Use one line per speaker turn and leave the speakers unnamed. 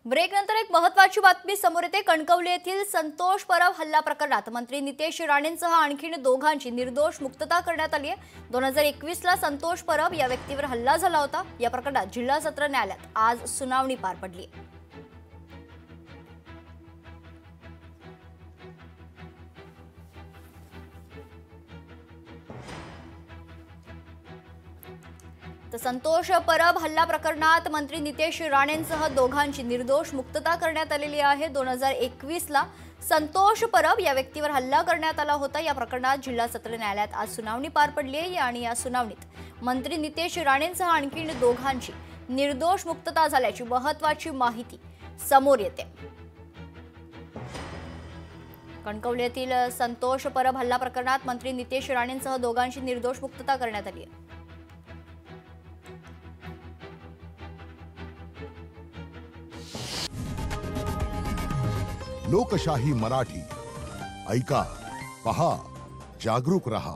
ब्रेकनंतर एक महत्त्वाची बातमी समोर येते। कणकवली येथील संतोष परब हल्ला प्रकरणात मंत्री नितेश राणेंसह आणखी दोघांची निर्दोष मुक्तता करण्यात आली आहे। 2021 ला संतोष परब या व्यक्तीवर हल्ला झाला होता। या प्रकरणात जिल्हा सत्र न्यायालयात आज सुनावणी पार पडली। तर संतोष परब हल्ला प्रकरणात मंत्री नितेश राणेंसह दोघांची निर्दोष मुक्तता करण्यात आलेली आहे। 2021 ला संतोष परब या व्यक्तीवर हल्ला करण्यात आला होता। या प्रकरणात जिल्हा सत्र न्यायालयात आज सुनावणी पार पडली आहे आणि या सुनावणीत मंत्री नितेश राणेंसह आणखी दोघांची निर्दोष मुक्तता झाल्याची महत्त्वाची माहिती समोर येते। कणकवली येथील संतोष परब हल्ला प्रकरणात मंत्री नितेश राणेंसह दोघांची निर्दोष मुक्तता करण्यात आली आहे।
लोकशाही मराठी ऐका, पहा, जागरूक रहा।